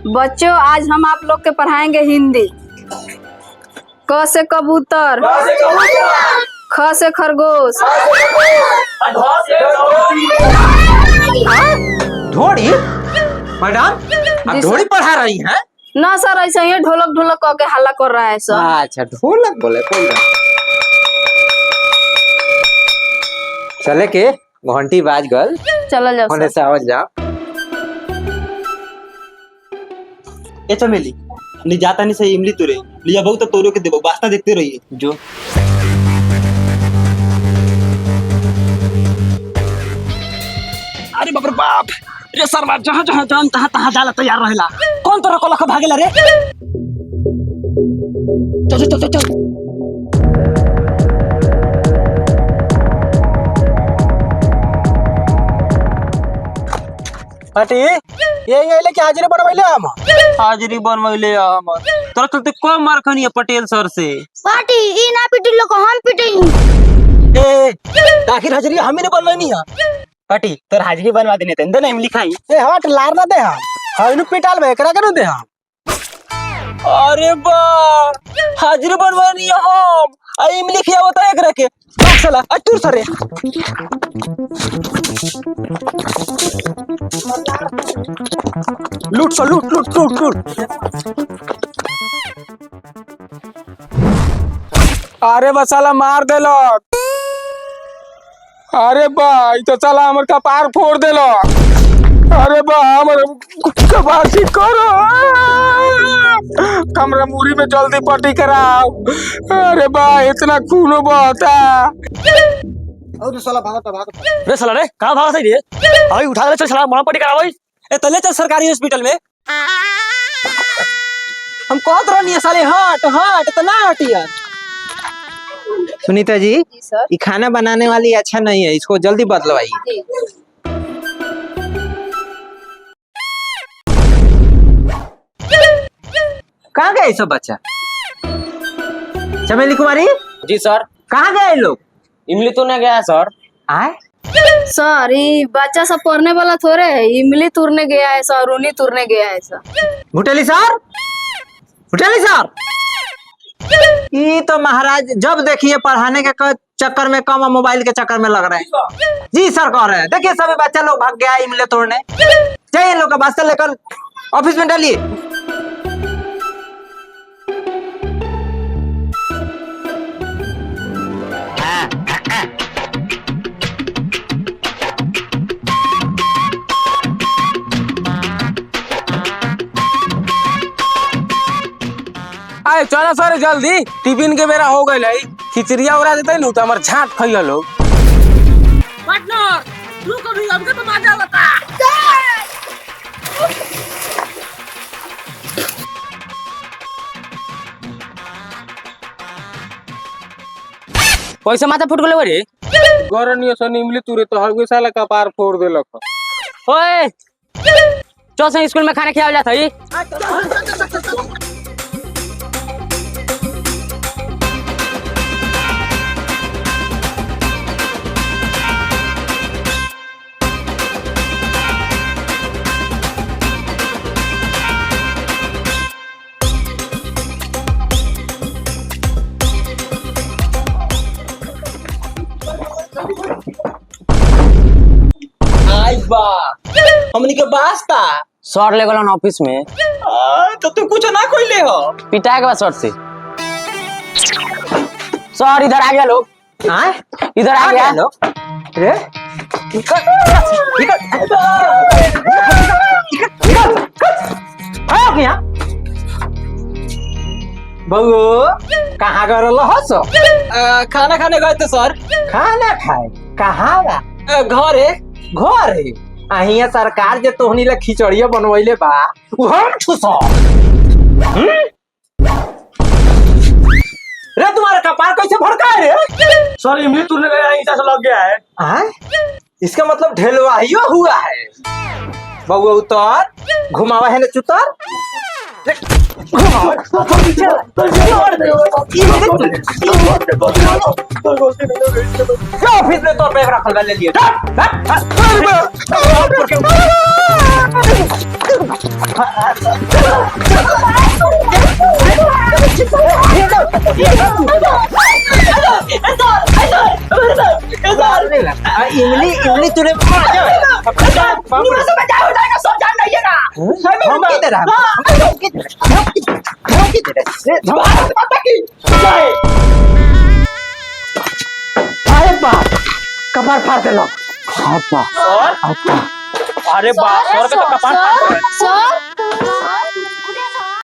बच्चों आज हम आप लोग के पढ़ाएंगे हिंदी। क से कबूतर, ख से खरगोश, ढोड़ी। मैडम आप ढोड़ी पढ़ा रही हैं? ना सर ऐसा ही ढोलक ढोलक कह के हल्ला कर रहा है सर। अच्छा ढोलक बोले कोई ना। चले के घंटी बाज गल, चला जाओ होने से आवाज जाओ। ए चमेली नहीं जाता नहीं सही इमली तुरे लिया बहुत तो तोरो के देबो वास्ता देखते रहिए जो। अरे बाप रे बाप रे सरवा जहां जहां जान तहां तहां जाला तैयार रहेला। कौन तोरा को लख भागेला रे? चल चल चल चल। पाटी ये लेके हाजिरी बनवाइले हम। हाजिरी बनवैले हम तोरा चलते कम मार खनिया पटेल सर से। पार्टी ई ना पिटी लोग हम पिटी। ए आखिर हाजिरी हम ही ने बनवानी है। पाटी तोर हाजिरी बनवा देने तंदे ना इमली खाई। ए हट लार ना दे हम। हइनु पिटाल में एकरा कनु दे हम। अरे बा हाजिरी बनवानी है हम आ इमली खिया होता है एकरा के। भाग साला आ तू सरे। लूट सो लूट लूट लूट लूट। अरे बसाला मार देलो। अरे बा ई तो चला हमर कपार फोड़ देलो। अरे बा हमर कपार ठीक करो। कमरा मुरी में जल्दी पट्टी कराओ। अरे बा इतना खून बहता। और साला भागता भागता। रे साला रे कहां भागा थे रे? अभी उठा ले चल साला मरा पट्टी कराओ। ए तले चल सरकारी हॉस्पिटल में। हम कहत रहनी है साले हट हट त ना हटिया। सुनीता जी सर। ये खाना बनाने वाली अच्छा नहीं है, इसको जल्दी बदलवाइए। कहाँ गए सब बच्चा? चमेली कुमारी जी सर। कहाँ गए लोग? इमली तो नहीं गया सर। आए सर ये बच्चा सब पढ़ने वाला थोड़े है, इमली तुरने गया है सर, उन्हीं तुरने गया है सर। भुटेली सर, भुटेली सर, ये तो महाराज जब देखिए पढ़ाने के चक्कर में कम और मोबाइल के चक्कर में लग रहे हैं। जी सर कह रहे हैं। देखिए सभी बच्चा लोग भाग गया इमली तोड़ने। चाहिए लोग का बस्ता लेकर ऑफिस में डालिए। आए चलो सर जल्दी टिफिन के बेरा हो गइल है। खिचड़िया उड़ा देते नु तो हमर झाट खइया लोग। पार्टनर रुको भी हमके तो मजा बता। पैसा माथा फुट गेले रे। गरनियो सन इमली तुरे तो हर साला कपार फोड़ देलक। ओए चल से स्कूल में खाना खियावल जात हई। आई बा हमनी के वास्ता सर ले गलन ऑफिस में। तो तू कुछ ना कइले हो। पिटाए के बाद सर से। सर इधर आ गया लोग। आए इधर आ गया लोग। रे बहू कहाँ गए हो? खाना खाने गए थे सर। खाना खाए कहाँ बा? घर है। घर है अहिया सरकार जे तोहनी ला खिचड़िया बनवैले बा उ हम ठुसो। रे तुम्हारा कपार कैसे भड़का है रे? सर इमली तुरने गया ईटा से लग गया है। आए? इसका मतलब ढेलवाइयो हुआ है। बउआ उतर, घुमावा है ना चुतर। घुमावा ऑफिस में तो बैग रखल ले लिए। इमली इमली तूने हम किधर अरे बाप कपार फाड़ दे लो अरे बाप और का तो कपाट सर